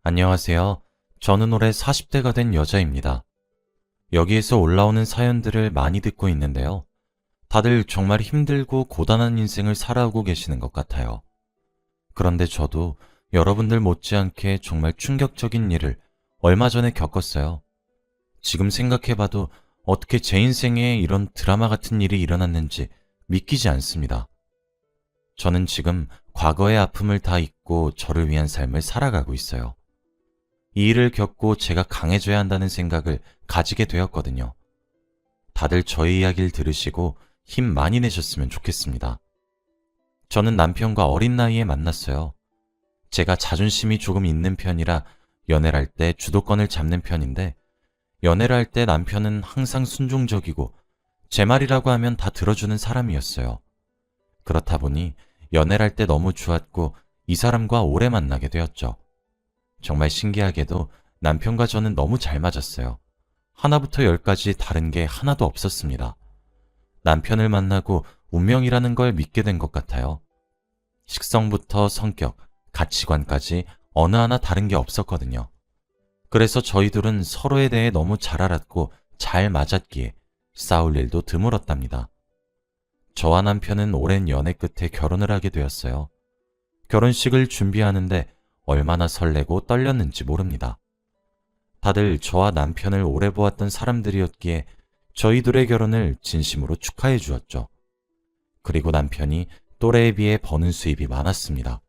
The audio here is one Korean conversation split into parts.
안녕하세요. 저는 올해 40대가 된 여자입니다. 여기에서 올라오는 사연들을 많이 듣고 있는데요. 다들 정말 힘들고 고단한 인생을 살아오고 계시는 것 같아요. 그런데 저도 여러분들 못지않게 정말 충격적인 일을 얼마 전에 겪었어요. 지금 생각해봐도 어떻게 제 인생에 이런 드라마 같은 일이 일어났는지 믿기지 않습니다. 저는 지금 과거의 아픔을 다 잊고 저를 위한 삶을 살아가고 있어요. 이 일을 겪고 제가 강해져야 한다는 생각을 가지게 되었거든요. 다들 저의 이야기를 들으시고 힘 많이 내셨으면 좋겠습니다. 저는 남편과 어린 나이에 만났어요. 제가 자존심이 조금 있는 편이라 연애를 할 때 주도권을 잡는 편인데, 연애를 할 때 남편은 항상 순종적이고 제 말이라고 하면 다 들어주는 사람이었어요. 그렇다 보니 연애를 할 때 너무 좋았고 이 사람과 오래 만나게 되었죠. 정말 신기하게도 남편과 저는 너무 잘 맞았어요. 하나부터 열까지 다른 게 하나도 없었습니다. 남편을 만나고 운명이라는 걸 믿게 된 것 같아요. 식성부터 성격, 가치관까지 어느 하나 다른 게 없었거든요. 그래서 저희 둘은 서로에 대해 너무 잘 알았고 잘 맞았기에 싸울 일도 드물었답니다. 저와 남편은 오랜 연애 끝에 결혼을 하게 되었어요. 결혼식을 준비하는데 얼마나 설레고 떨렸는지 모릅니다. 다들 저와 남편을 오래 보았던 사람들이었기에 저희 둘의 결혼을 진심으로 축하해 주었죠. 그리고 남편이 또래에 비해 버는 수입이 많았습니다.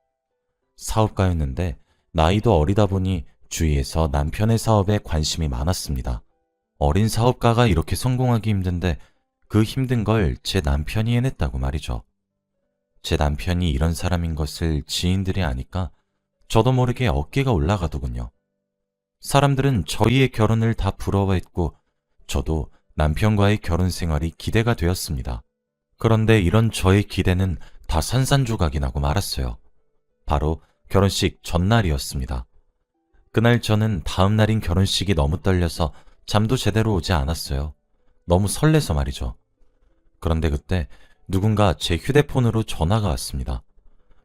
사업가였는데 나이도 어리다 보니 주위에서 남편의 사업에 관심이 많았습니다. 어린 사업가가 이렇게 성공하기 힘든데 그 힘든 걸 제 남편이 해냈다고 말이죠. 제 남편이 이런 사람인 것을 지인들이 아니까 저도 모르게 어깨가 올라가더군요. 사람들은 저희의 결혼을 다 부러워했고 저도 남편과의 결혼 생활이 기대가 되었습니다. 그런데 이런 저의 기대는 다 산산조각이 나고 말았어요. 바로 결혼식 전날이었습니다. 그날 저는 다음 날인 결혼식이 너무 떨려서 잠도 제대로 오지 않았어요. 너무 설레서 말이죠. 그런데 그때 누군가 제 휴대폰으로 전화가 왔습니다.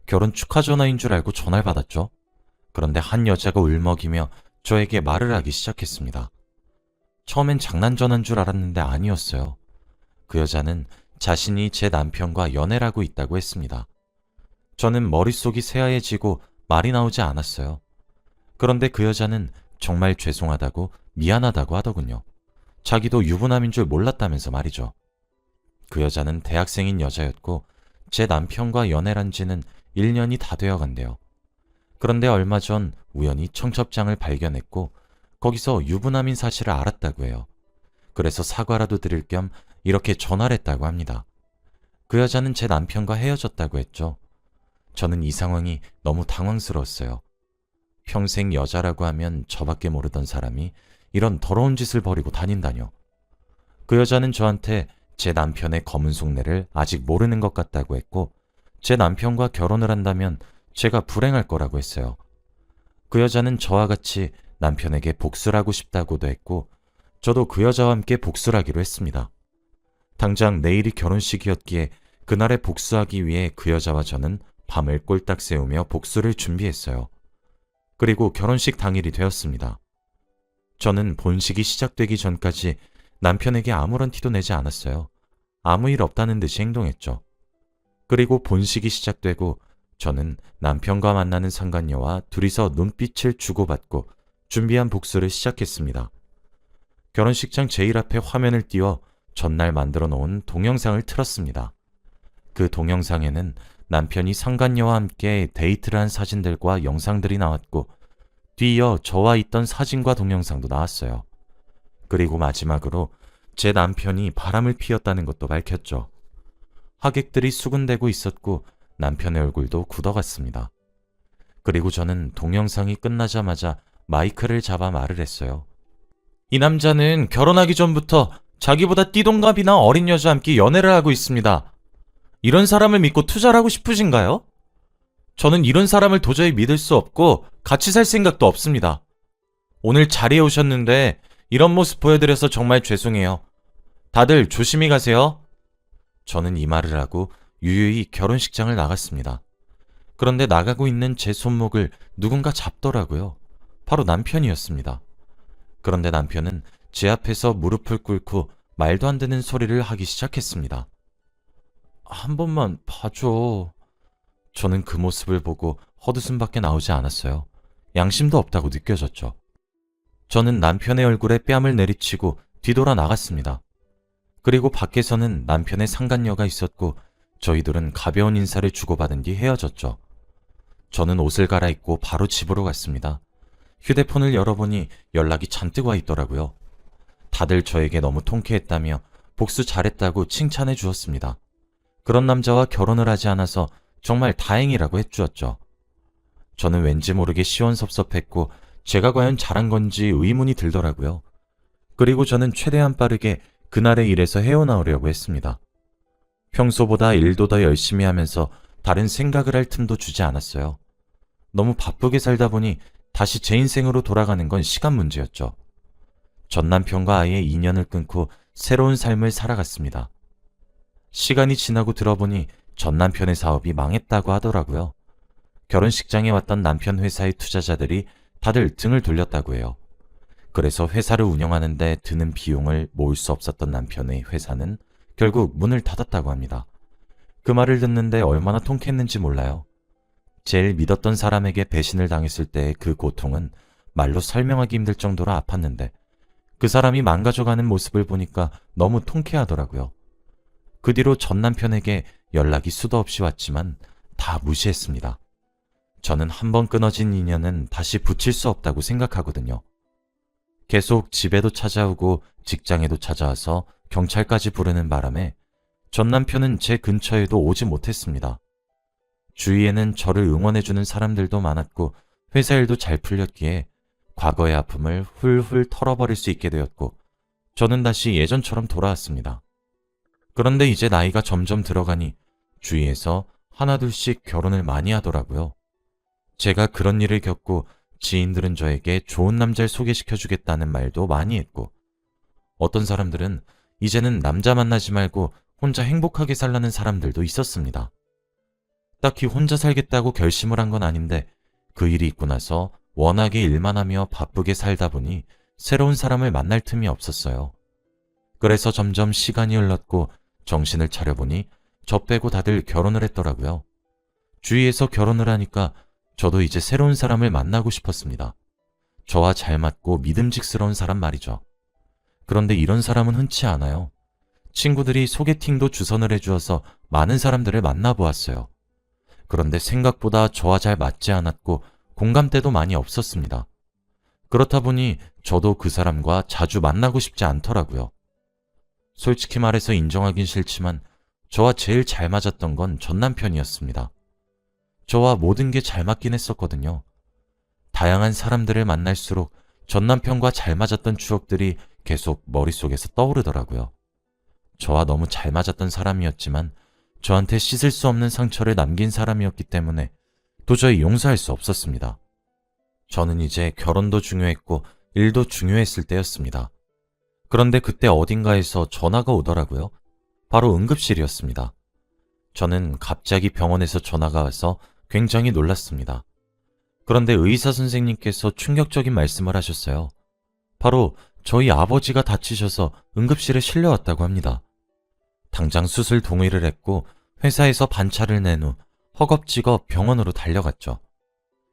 결혼 축하 전화인 줄 알고 전화를 받았죠. 그런데 한 여자가 울먹이며 저에게 말을 하기 시작했습니다. 처음엔 장난 전화인 줄 알았는데 아니었어요. 그 여자는 자신이 제 남편과 연애를 하고 있다고 했습니다. 저는 머릿속이 새하얘지고 말이 나오지 않았어요. 그런데 그 여자는 정말 죄송하다고 미안하다고 하더군요. 자기도 유부남인 줄 몰랐다면서 말이죠. 그 여자는 대학생인 여자였고 제 남편과 연애를 한 지는 1년이 다 되어 간대요. 그런데 얼마 전 우연히 청첩장을 발견했고 거기서 유부남인 사실을 알았다고 해요. 그래서 사과라도 드릴 겸 이렇게 전화를 했다고 합니다. 그 여자는 제 남편과 헤어졌다고 했죠. 저는 이 상황이 너무 당황스러웠어요. 평생 여자라고 하면 저밖에 모르던 사람이 이런 더러운 짓을 벌이고 다닌다뇨. 그 여자는 저한테 제 남편의 검은 속내를 아직 모르는 것 같다고 했고 제 남편과 결혼을 한다면 제가 불행할 거라고 했어요. 그 여자는 저와 같이 남편에게 복수를 하고 싶다고도 했고 저도 그 여자와 함께 복수를 하기로 했습니다. 당장 내일이 결혼식이었기에 그날에 복수하기 위해 그 여자와 저는 밤을 꼴딱 새우며 복수를 준비했어요. 그리고 결혼식 당일이 되었습니다. 저는 본식이 시작되기 전까지 남편에게 아무런 티도 내지 않았어요. 아무 일 없다는 듯이 행동했죠. 그리고 본식이 시작되고 저는 남편과 만나는 상간녀와 둘이서 눈빛을 주고받고 준비한 복수를 시작했습니다. 결혼식장 제일 앞에 화면을 띄워 전날 만들어 놓은 동영상을 틀었습니다. 그 동영상에는 남편이 상간녀와 함께 데이트를 한 사진들과 영상들이 나왔고 뒤이어 저와 있던 사진과 동영상도 나왔어요. 그리고 마지막으로 제 남편이 바람을 피웠다는 것도 밝혔죠. 하객들이 수군대고 있었고 남편의 얼굴도 굳어갔습니다. 그리고 저는 동영상이 끝나자마자 마이크를 잡아 말을 했어요. 이 남자는 결혼하기 전부터 자기보다 띠동갑이나 어린 여자와 함께 연애를 하고 있습니다. 이런 사람을 믿고 투자를 하고 싶으신가요? 저는 이런 사람을 도저히 믿을 수 없고 같이 살 생각도 없습니다. 오늘 자리에 오셨는데 이런 모습 보여드려서 정말 죄송해요. 다들 조심히 가세요. 저는 이 말을 하고 유유히 결혼식장을 나갔습니다. 그런데 나가고 있는 제 손목을 누군가 잡더라고요. 바로 남편이었습니다. 그런데 남편은 제 앞에서 무릎을 꿇고 말도 안 되는 소리를 하기 시작했습니다. 한 번만 봐줘. 저는 그 모습을 보고 헛웃음밖에 나오지 않았어요. 양심도 없다고 느껴졌죠. 저는 남편의 얼굴에 뺨을 내리치고 뒤돌아 나갔습니다. 그리고 밖에서는 남편의 상간녀가 있었고 저희들은 가벼운 인사를 주고받은 뒤 헤어졌죠. 저는 옷을 갈아입고 바로 집으로 갔습니다. 휴대폰을 열어보니 연락이 잔뜩 와 있더라고요. 다들 저에게 너무 통쾌했다며 복수 잘했다고 칭찬해 주었습니다. 그런 남자와 결혼을 하지 않아서 정말 다행이라고 해주었죠. 저는 왠지 모르게 시원섭섭했고 제가 과연 잘한 건지 의문이 들더라고요. 그리고 저는 최대한 빠르게 그날의 일에서 헤어나오려고 했습니다. 평소보다 일도 더 열심히 하면서 다른 생각을 할 틈도 주지 않았어요. 너무 바쁘게 살다 보니 다시 제 인생으로 돌아가는 건 시간 문제였죠. 전 남편과 아예 인연을 끊고 새로운 삶을 살아갔습니다. 시간이 지나고 들어보니 전 남편의 사업이 망했다고 하더라고요. 결혼식장에 왔던 남편 회사의 투자자들이 다들 등을 돌렸다고 해요. 그래서 회사를 운영하는데 드는 비용을 모을 수 없었던 남편의 회사는 결국 문을 닫았다고 합니다. 그 말을 듣는데 얼마나 통쾌했는지 몰라요. 제일 믿었던 사람에게 배신을 당했을 때의 그 고통은 말로 설명하기 힘들 정도로 아팠는데 그 사람이 망가져가는 모습을 보니까 너무 통쾌하더라고요. 그 뒤로 전 남편에게 연락이 수도 없이 왔지만 다 무시했습니다. 저는 한번 끊어진 인연은 다시 붙일 수 없다고 생각하거든요. 계속 집에도 찾아오고 직장에도 찾아와서 경찰까지 부르는 바람에 전 남편은 제 근처에도 오지 못했습니다. 주위에는 저를 응원해주는 사람들도 많았고 회사 일도 잘 풀렸기에 과거의 아픔을 훌훌 털어버릴 수 있게 되었고 저는 다시 예전처럼 돌아왔습니다. 그런데 이제 나이가 점점 들어가니 주위에서 하나둘씩 결혼을 많이 하더라고요. 제가 그런 일을 겪고 지인들은 저에게 좋은 남자를 소개시켜주겠다는 말도 많이 했고 어떤 사람들은 이제는 남자 만나지 말고 혼자 행복하게 살라는 사람들도 있었습니다. 딱히 혼자 살겠다고 결심을 한 건 아닌데 그 일이 있고 나서 워낙에 일만 하며 바쁘게 살다 보니 새로운 사람을 만날 틈이 없었어요. 그래서 점점 시간이 흘렀고 정신을 차려보니 저 빼고 다들 결혼을 했더라고요. 주위에서 결혼을 하니까 저도 이제 새로운 사람을 만나고 싶었습니다. 저와 잘 맞고 믿음직스러운 사람 말이죠. 그런데 이런 사람은 흔치 않아요. 친구들이 소개팅도 주선을 해주어서 많은 사람들을 만나보았어요. 그런데 생각보다 저와 잘 맞지 않았고 공감대도 많이 없었습니다. 그렇다 보니 저도 그 사람과 자주 만나고 싶지 않더라고요. 솔직히 말해서 인정하긴 싫지만 저와 제일 잘 맞았던 건 전 남편이었습니다. 저와 모든 게 잘 맞긴 했었거든요. 다양한 사람들을 만날수록 전 남편과 잘 맞았던 추억들이 계속 머릿속에서 떠오르더라고요. 저와 너무 잘 맞았던 사람이었지만 저한테 씻을 수 없는 상처를 남긴 사람이었기 때문에 도저히 용서할 수 없었습니다. 저는 이제 결혼도 중요했고 일도 중요했을 때였습니다. 그런데 그때 어딘가에서 전화가 오더라고요. 바로 응급실이었습니다. 저는 갑자기 병원에서 전화가 와서 굉장히 놀랐습니다. 그런데 의사 선생님께서 충격적인 말씀을 하셨어요. 바로 저희 아버지가 다치셔서 응급실에 실려왔다고 합니다. 당장 수술 동의를 했고 회사에서 반차를 낸 후 허겁지겁 병원으로 달려갔죠.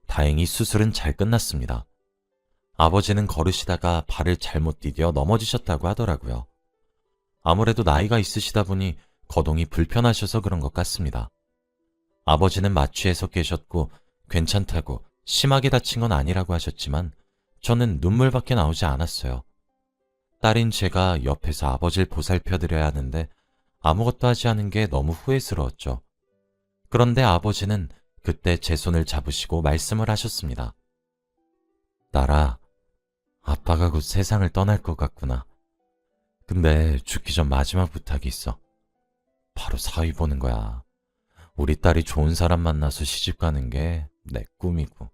다행히 수술은 잘 끝났습니다. 아버지는 걸으시다가 발을 잘못 디뎌 넘어지셨다고 하더라고요. 아무래도 나이가 있으시다 보니 거동이 불편하셔서 그런 것 같습니다. 아버지는 마취해서 깨셨고 괜찮다고 심하게 다친 건 아니라고 하셨지만 저는 눈물밖에 나오지 않았어요. 딸인 제가 옆에서 아버지를 보살펴드려야 하는데 아무것도 하지 않은 게 너무 후회스러웠죠. 그런데 아버지는 그때 제 손을 잡으시고 말씀을 하셨습니다. 딸아, 아빠가 곧 세상을 떠날 것 같구나. 근데 죽기 전 마지막 부탁이 있어. 바로 사위 보는 거야. 우리 딸이 좋은 사람 만나서 시집 가는 게 내 꿈이고.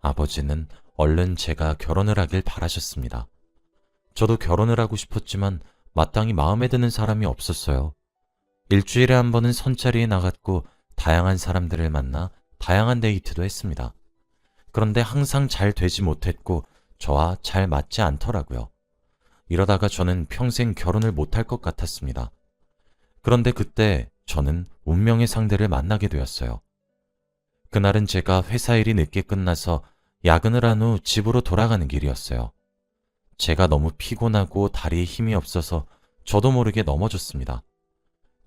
아버지는 얼른 제가 결혼을 하길 바라셨습니다. 저도 결혼을 하고 싶었지만 마땅히 마음에 드는 사람이 없었어요. 일주일에 한 번은 선자리에 나갔고 다양한 사람들을 만나 다양한 데이트도 했습니다. 그런데 항상 잘 되지 못했고 저와 잘 맞지 않더라고요. 이러다가 저는 평생 결혼을 못할 것 같았습니다. 그런데 그때 저는 운명의 상대를 만나게 되었어요. 그날은 제가 회사 일이 늦게 끝나서 야근을 한 후 집으로 돌아가는 길이었어요. 제가 너무 피곤하고 다리에 힘이 없어서 저도 모르게 넘어졌습니다.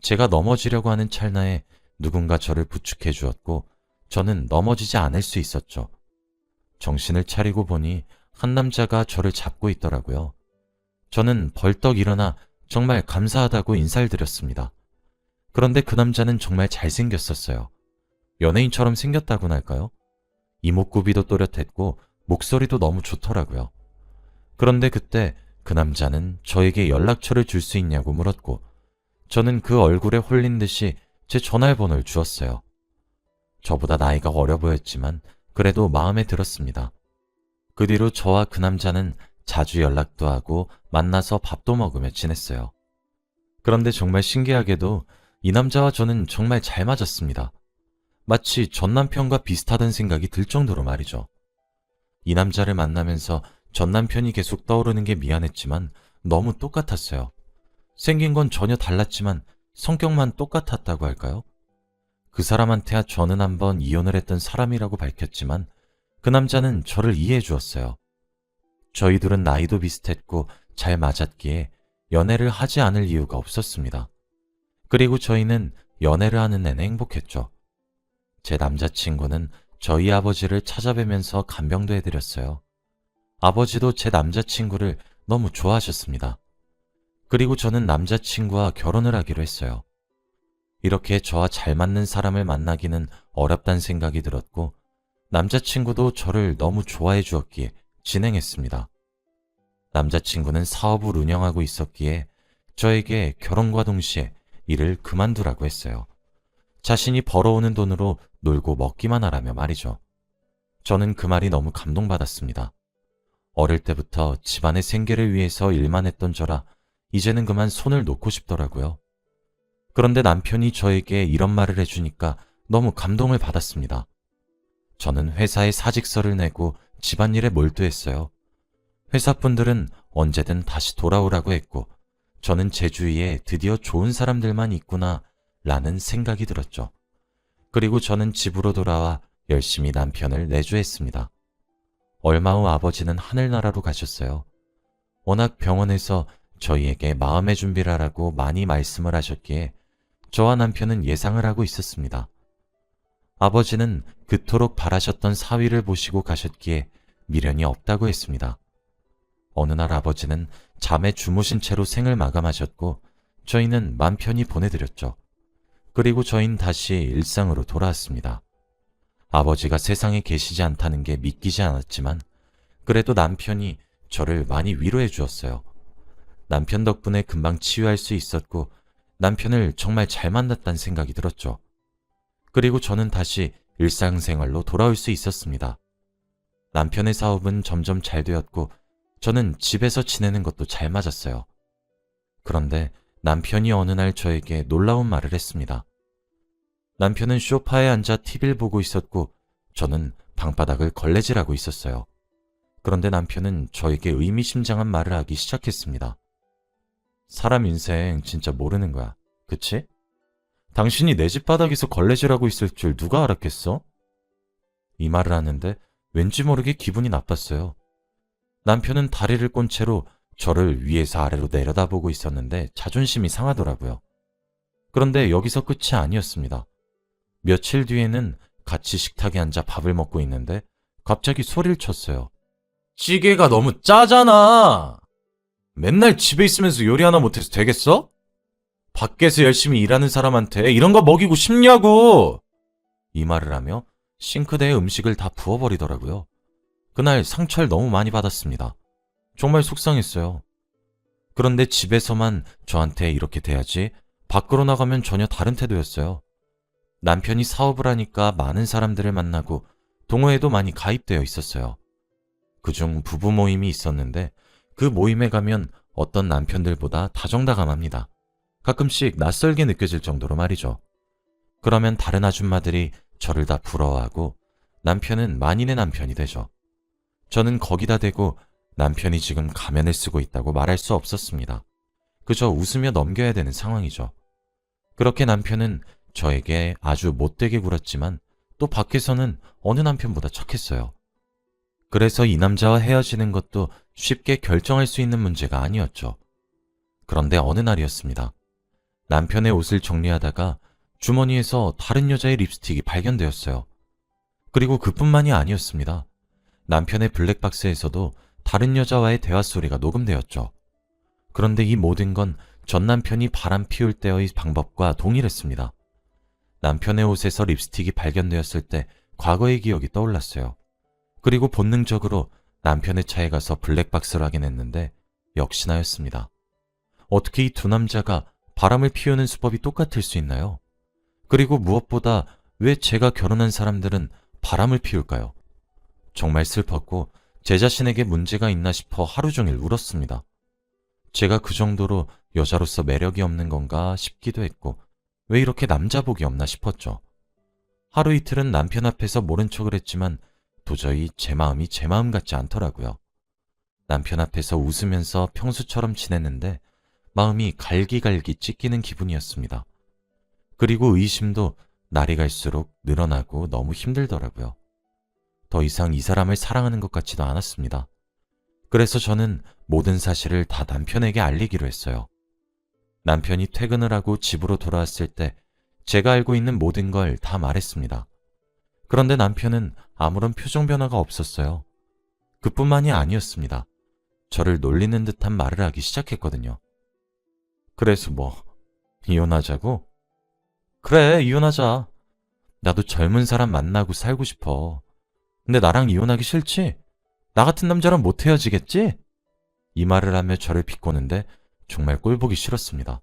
제가 넘어지려고 하는 찰나에 누군가 저를 부축해 주었고 저는 넘어지지 않을 수 있었죠. 정신을 차리고 보니 한 남자가 저를 잡고 있더라고요. 저는 벌떡 일어나 정말 감사하다고 인사를 드렸습니다. 그런데 그 남자는 정말 잘생겼었어요. 연예인처럼 생겼다고나 할까요? 이목구비도 또렷했고 목소리도 너무 좋더라고요. 그런데 그때 그 남자는 저에게 연락처를 줄 수 있냐고 물었고 저는 그 얼굴에 홀린 듯이 제 전화번호를 주었어요. 저보다 나이가 어려 보였지만 그래도 마음에 들었습니다. 그 뒤로 저와 그 남자는 자주 연락도 하고 만나서 밥도 먹으며 지냈어요. 그런데 정말 신기하게도 이 남자와 저는 정말 잘 맞았습니다. 마치 전 남편과 비슷하다는 생각이 들 정도로 말이죠. 이 남자를 만나면서 전 남편이 계속 떠오르는 게 미안했지만 너무 똑같았어요. 생긴 건 전혀 달랐지만 성격만 똑같았다고 할까요? 그 사람한테야 저는 한번 이혼을 했던 사람이라고 밝혔지만 그 남자는 저를 이해해 주었어요. 저희 둘은 나이도 비슷했고 잘 맞았기에 연애를 하지 않을 이유가 없었습니다. 그리고 저희는 연애를 하는 내내 행복했죠. 제 남자친구는 저희 아버지를 찾아뵈면서 간병도 해드렸어요. 아버지도 제 남자친구를 너무 좋아하셨습니다. 그리고 저는 남자친구와 결혼을 하기로 했어요. 이렇게 저와 잘 맞는 사람을 만나기는 어렵다는 생각이 들었고 남자친구도 저를 너무 좋아해 주었기에 진행했습니다. 남자친구는 사업을 운영하고 있었기에 저에게 결혼과 동시에 일을 그만두라고 했어요. 자신이 벌어오는 돈으로 놀고 먹기만 하라며 말이죠. 저는 그 말이 너무 감동받았습니다. 어릴 때부터 집안의 생계를 위해서 일만 했던 저라 이제는 그만 손을 놓고 싶더라고요. 그런데 남편이 저에게 이런 말을 해주니까 너무 감동을 받았습니다. 저는 회사에 사직서를 내고 집안일에 몰두했어요. 회사분들은 언제든 다시 돌아오라고 했고 저는 제 주위에 드디어 좋은 사람들만 있구나 라는 생각이 들었죠. 그리고 저는 집으로 돌아와 열심히 남편을 내조했습니다. 얼마 후 아버지는 하늘나라로 가셨어요. 워낙 병원에서 저희에게 마음의 준비를 하라고 많이 말씀을 하셨기에 저와 남편은 예상을 하고 있었습니다. 아버지는 그토록 바라셨던 사위를 보시고 가셨기에 미련이 없다고 했습니다. 어느 날 아버지는 잠에 주무신 채로 생을 마감하셨고 저희는 맘 편히 보내드렸죠. 그리고 저희는 다시 일상으로 돌아왔습니다. 아버지가 세상에 계시지 않다는 게 믿기지 않았지만 그래도 남편이 저를 많이 위로해 주었어요. 남편 덕분에 금방 치유할 수 있었고 남편을 정말 잘 만났다는 생각이 들었죠. 그리고 저는 다시 일상생활로 돌아올 수 있었습니다. 남편의 사업은 점점 잘 되었고 저는 집에서 지내는 것도 잘 맞았어요. 그런데 남편이 어느 날 저에게 놀라운 말을 했습니다. 남편은 소파에 앉아 TV를 보고 있었고 저는 방바닥을 걸레질하고 있었어요. 그런데 남편은 저에게 의미심장한 말을 하기 시작했습니다. 사람 인생 진짜 모르는 거야. 그치? 당신이 내 집 바닥에서 걸레질하고 있을 줄 누가 알았겠어? 이 말을 하는데 왠지 모르게 기분이 나빴어요. 남편은 다리를 꼰 채로 저를 위에서 아래로 내려다보고 있었는데 자존심이 상하더라고요. 그런데 여기서 끝이 아니었습니다. 며칠 뒤에는 같이 식탁에 앉아 밥을 먹고 있는데 갑자기 소리를 쳤어요. 찌개가 너무 짜잖아! 맨날 집에 있으면서 요리 하나 못해서 되겠어? 밖에서 열심히 일하는 사람한테 이런 거 먹이고 싶냐고! 이 말을 하며 싱크대에 음식을 다 부어버리더라고요. 그날 상처를 너무 많이 받았습니다. 정말 속상했어요. 그런데 집에서만 저한테 이렇게 돼야지 밖으로 나가면 전혀 다른 태도였어요. 남편이 사업을 하니까 많은 사람들을 만나고 동호회도 많이 가입되어 있었어요. 그중 부부 모임이 있었는데 그 모임에 가면 어떤 남편들보다 다정다감합니다. 가끔씩 낯설게 느껴질 정도로 말이죠. 그러면 다른 아줌마들이 저를 다 부러워하고 남편은 만인의 남편이 되죠. 저는 거기다 대고 남편이 지금 가면을 쓰고 있다고 말할 수 없었습니다. 그저 웃으며 넘겨야 되는 상황이죠. 그렇게 남편은 저에게 아주 못되게 굴었지만 또 밖에서는 어느 남편보다 착했어요. 그래서 이 남자와 헤어지는 것도 쉽게 결정할 수 있는 문제가 아니었죠. 그런데 어느 날이었습니다. 남편의 옷을 정리하다가 주머니에서 다른 여자의 립스틱이 발견되었어요. 그리고 그뿐만이 아니었습니다. 남편의 블랙박스에서도 다른 여자와의 대화 소리가 녹음되었죠. 그런데 이 모든 건 전 남편이 바람 피울 때의 방법과 동일했습니다. 남편의 옷에서 립스틱이 발견되었을 때 과거의 기억이 떠올랐어요. 그리고 본능적으로 남편의 차에 가서 블랙박스를 확인했는데 역시나였습니다. 어떻게 이 두 남자가 바람을 피우는 수법이 똑같을 수 있나요? 그리고 무엇보다 왜 제가 결혼한 사람들은 바람을 피울까요? 정말 슬펐고 제 자신에게 문제가 있나 싶어 하루 종일 울었습니다. 제가 그 정도로 여자로서 매력이 없는 건가 싶기도 했고 왜 이렇게 남자복이 없나 싶었죠. 하루 이틀은 남편 앞에서 모른 척을 했지만 도저히 제 마음이 제 마음 같지 않더라고요. 남편 앞에서 웃으면서 평소처럼 지냈는데 마음이 갈기갈기 찢기는 기분이었습니다. 그리고 의심도 날이 갈수록 늘어나고 너무 힘들더라고요. 더 이상 이 사람을 사랑하는 것 같지도 않았습니다. 그래서 저는 모든 사실을 다 남편에게 알리기로 했어요. 남편이 퇴근을 하고 집으로 돌아왔을 때 제가 알고 있는 모든 걸 다 말했습니다. 그런데 남편은 아무런 표정 변화가 없었어요. 그뿐만이 아니었습니다. 저를 놀리는 듯한 말을 하기 시작했거든요. 그래서 뭐, 이혼하자고? 그래, 이혼하자. 나도 젊은 사람 만나고 살고 싶어. 근데 나랑 이혼하기 싫지? 나 같은 남자랑 못 헤어지겠지? 이 말을 하며 저를 비꼬는데 정말 꼴보기 싫었습니다.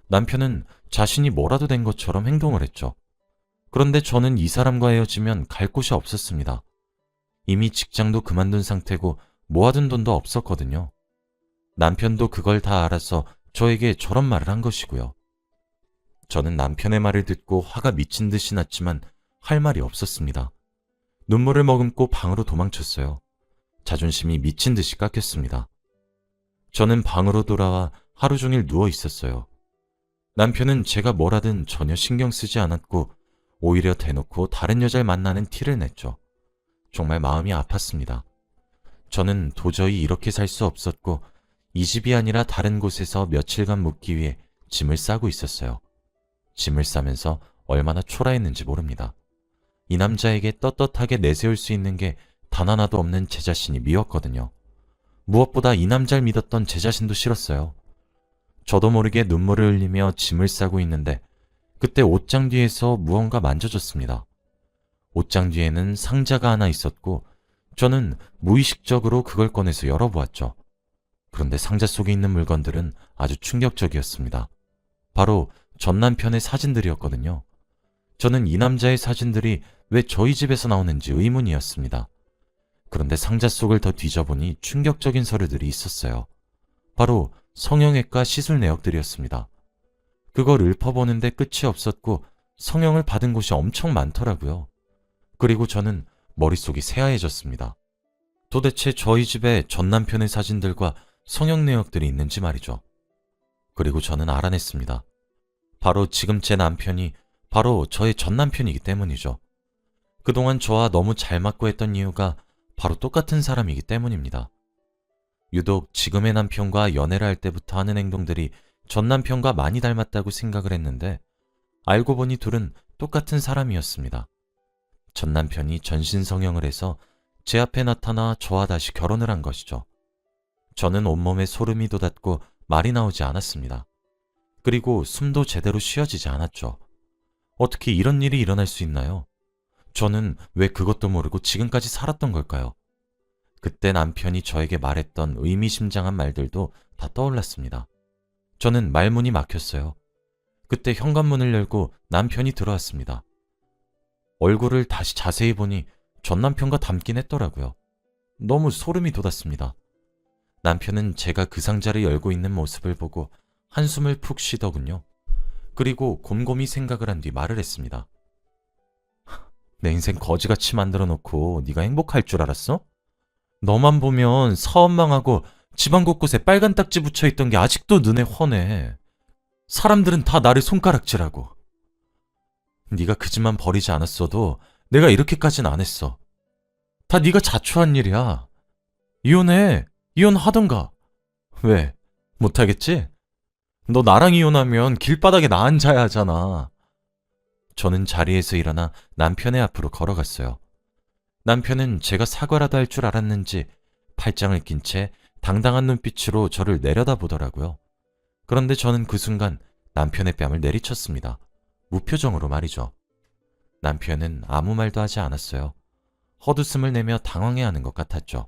남편은 자신이 뭐라도 된 것처럼 행동을 했죠. 그런데 저는 이 사람과 헤어지면 갈 곳이 없었습니다. 이미 직장도 그만둔 상태고 모아둔 돈도 없었거든요. 남편도 그걸 다 알아서 저에게 저런 말을 한 것이고요. 저는 남편의 말을 듣고 화가 미친 듯이 났지만 할 말이 없었습니다. 눈물을 머금고 방으로 도망쳤어요. 자존심이 미친 듯이 깎였습니다. 저는 방으로 돌아와 하루 종일 누워 있었어요. 남편은 제가 뭘 하든 전혀 신경 쓰지 않았고 오히려 대놓고 다른 여자를 만나는 티를 냈죠. 정말 마음이 아팠습니다. 저는 도저히 이렇게 살 수 없었고 이 집이 아니라 다른 곳에서 며칠간 묵기 위해 짐을 싸고 있었어요. 짐을 싸면서 얼마나 초라했는지 모릅니다. 이 남자에게 떳떳하게 내세울 수 있는 게 단 하나도 없는 제 자신이 미웠거든요. 무엇보다 이 남자를 믿었던 제 자신도 싫었어요. 저도 모르게 눈물을 흘리며 짐을 싸고 있는데 그때 옷장 뒤에서 무언가 만져졌습니다. 옷장 뒤에는 상자가 하나 있었고 저는 무의식적으로 그걸 꺼내서 열어보았죠. 그런데 상자 속에 있는 물건들은 아주 충격적이었습니다. 바로 전 남편의 사진들이었거든요. 저는 이 남자의 사진들이 왜 저희 집에서 나오는지 의문이었습니다. 그런데 상자 속을 더 뒤져보니 충격적인 서류들이 있었어요. 바로 성형외과 시술 내역들이었습니다. 그걸 읊어보는데 끝이 없었고 성형을 받은 곳이 엄청 많더라고요. 그리고 저는 머릿속이 새하얘졌습니다. 도대체 저희 집에 전 남편의 사진들과 성형 내역들이 있는지 말이죠. 그리고 저는 알아냈습니다. 바로 지금 제 남편이 바로 저의 전 남편이기 때문이죠. 그동안 저와 너무 잘 맞고 했던 이유가 바로 똑같은 사람이기 때문입니다. 유독 지금의 남편과 연애를 할 때부터 하는 행동들이 전 남편과 많이 닮았다고 생각을 했는데 알고 보니 둘은 똑같은 사람이었습니다. 전 남편이 전신 성형을 해서 제 앞에 나타나 저와 다시 결혼을 한 것이죠. 저는 온몸에 소름이 돋았고 말이 나오지 않았습니다. 그리고 숨도 제대로 쉬어지지 않았죠. 어떻게 이런 일이 일어날 수 있나요? 저는 왜 그것도 모르고 지금까지 살았던 걸까요? 그때 남편이 저에게 말했던 의미심장한 말들도 다 떠올랐습니다. 저는 말문이 막혔어요. 그때 현관문을 열고 남편이 들어왔습니다. 얼굴을 다시 자세히 보니 전 남편과 닮긴 했더라고요. 너무 소름이 돋았습니다. 남편은 제가 그 상자를 열고 있는 모습을 보고 한숨을 푹 쉬더군요. 그리고 곰곰이 생각을 한 뒤 말을 했습니다. 내 인생 거지같이 만들어 놓고 네가 행복할 줄 알았어? 너만 보면 사업 망하고 집안 곳곳에 빨간 딱지 붙여 있던 게 아직도 눈에 훤해. 사람들은 다 나를 손가락질하고. 네가 그 집만 버리지 않았어도 내가 이렇게까지는 안 했어. 다 네가 자초한 일이야. 이혼해. 이혼하던가. 왜? 못하겠지? 너 나랑 이혼하면 길바닥에 나 앉아야 하잖아. 저는 자리에서 일어나 남편의 앞으로 걸어갔어요. 남편은 제가 사과라도 할 줄 알았는지 팔짱을 낀 채 당당한 눈빛으로 저를 내려다보더라고요. 그런데 저는 그 순간 남편의 뺨을 내리쳤습니다. 무표정으로 말이죠. 남편은 아무 말도 하지 않았어요. 헛웃음을 내며 당황해하는 것 같았죠.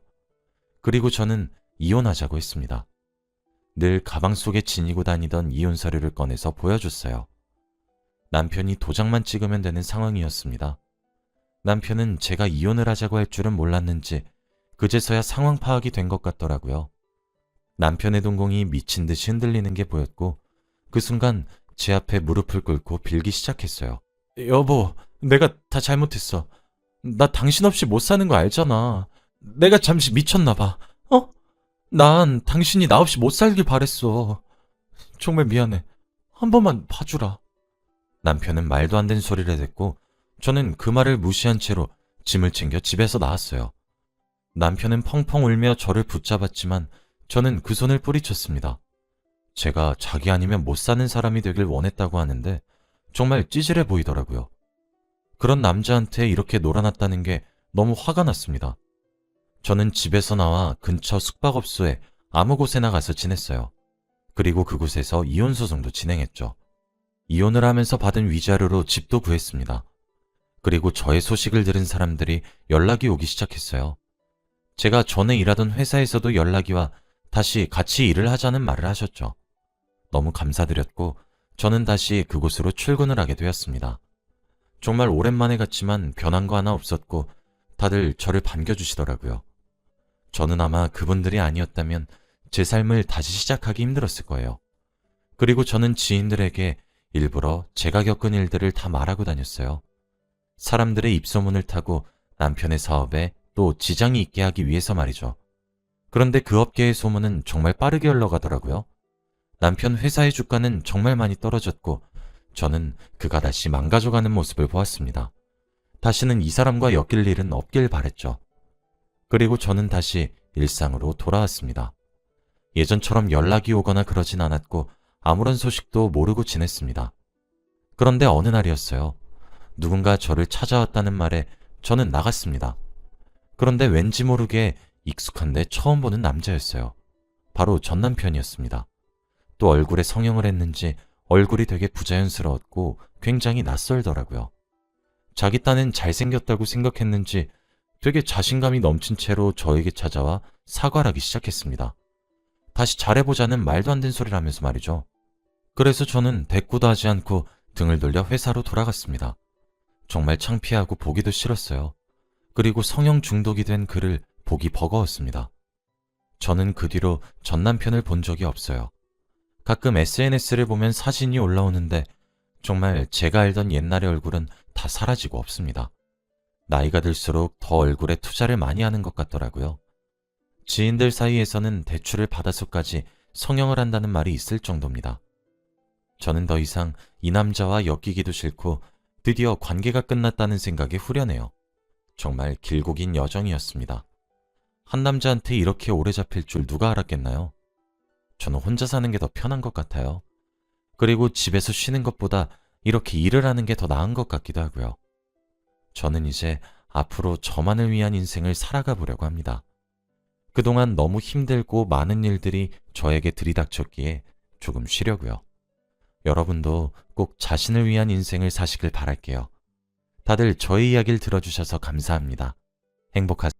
그리고 저는 이혼하자고 했습니다. 늘 가방 속에 지니고 다니던 이혼 서류를 꺼내서 보여줬어요. 남편이 도장만 찍으면 되는 상황이었습니다. 남편은 제가 이혼을 하자고 할 줄은 몰랐는지 그제서야 상황 파악이 된 것 같더라고요. 남편의 동공이 미친 듯이 흔들리는 게 보였고 그 순간 제 앞에 무릎을 꿇고 빌기 시작했어요. 여보, 내가 다 잘못했어. 나 당신 없이 못 사는 거 알잖아. 내가 잠시 미쳤나 봐. 어? 난 당신이 나 없이 못 살길 바랬어. 정말 미안해. 한 번만 봐주라. 남편은 말도 안 되는 소리를 했고 저는 그 말을 무시한 채로 짐을 챙겨 집에서 나왔어요. 남편은 펑펑 울며 저를 붙잡았지만 저는 그 손을 뿌리쳤습니다. 제가 자기 아니면 못 사는 사람이 되길 원했다고 하는데 정말 찌질해 보이더라고요. 그런 남자한테 이렇게 놀아났다는 게 너무 화가 났습니다. 저는 집에서 나와 근처 숙박업소에 아무 곳에나 가서 지냈어요. 그리고 그곳에서 이혼소송도 진행했죠. 이혼을 하면서 받은 위자료로 집도 구했습니다. 그리고 저의 소식을 들은 사람들이 연락이 오기 시작했어요. 제가 전에 일하던 회사에서도 연락이 와 다시 같이 일을 하자는 말을 하셨죠. 너무 감사드렸고 저는 다시 그곳으로 출근을 하게 되었습니다. 정말 오랜만에 갔지만 변한 거 하나 없었고 다들 저를 반겨주시더라고요. 저는 아마 그분들이 아니었다면 제 삶을 다시 시작하기 힘들었을 거예요. 그리고 저는 지인들에게 일부러 제가 겪은 일들을 다 말하고 다녔어요. 사람들의 입소문을 타고 남편의 사업에 또 지장이 있게 하기 위해서 말이죠. 그런데 그 업계의 소문은 정말 빠르게 흘러가더라고요. 남편 회사의 주가는 정말 많이 떨어졌고 저는 그가 다시 망가져가는 모습을 보았습니다. 다시는 이 사람과 엮일 일은 없길 바랬죠. 그리고 저는 다시 일상으로 돌아왔습니다. 예전처럼 연락이 오거나 그러진 않았고 아무런 소식도 모르고 지냈습니다. 그런데 어느 날이었어요. 누군가 저를 찾아왔다는 말에 저는 나갔습니다. 그런데 왠지 모르게 익숙한데 처음 보는 남자였어요. 바로 전 남편이었습니다. 또 얼굴에 성형을 했는지 얼굴이 되게 부자연스러웠고 굉장히 낯설더라고요. 자기 딴엔 잘생겼다고 생각했는지 되게 자신감이 넘친 채로 저에게 찾아와 사과를 하기 시작했습니다. 다시 잘해보자는 말도 안 되는 소리를 하면서 말이죠. 그래서 저는 대꾸도 하지 않고 등을 돌려 회사로 돌아갔습니다. 정말 창피하고 보기도 싫었어요. 그리고 성형 중독이 된 그를 보기 버거웠습니다. 저는 그 뒤로 전 남편을 본 적이 없어요. 가끔 SNS를 보면 사진이 올라오는데 정말 제가 알던 옛날의 얼굴은 다 사라지고 없습니다. 나이가 들수록 더 얼굴에 투자를 많이 하는 것 같더라고요. 지인들 사이에서는 대출을 받아서까지 성형을 한다는 말이 있을 정도입니다. 저는 더 이상 이 남자와 엮이기도 싫고 드디어 관계가 끝났다는 생각에 후련해요. 정말 길고 긴 여정이었습니다. 한 남자한테 이렇게 오래 잡힐 줄 누가 알았겠나요? 저는 혼자 사는 게 더 편한 것 같아요. 그리고 집에서 쉬는 것보다 이렇게 일을 하는 게 더 나은 것 같기도 하고요. 저는 이제 앞으로 저만을 위한 인생을 살아가 보려고 합니다. 그동안 너무 힘들고 많은 일들이 저에게 들이닥쳤기에 조금 쉬려고요. 여러분도 꼭 자신을 위한 인생을 사시길 바랄게요. 다들 저의 이야기를 들어주셔서 감사합니다. 행복하세요.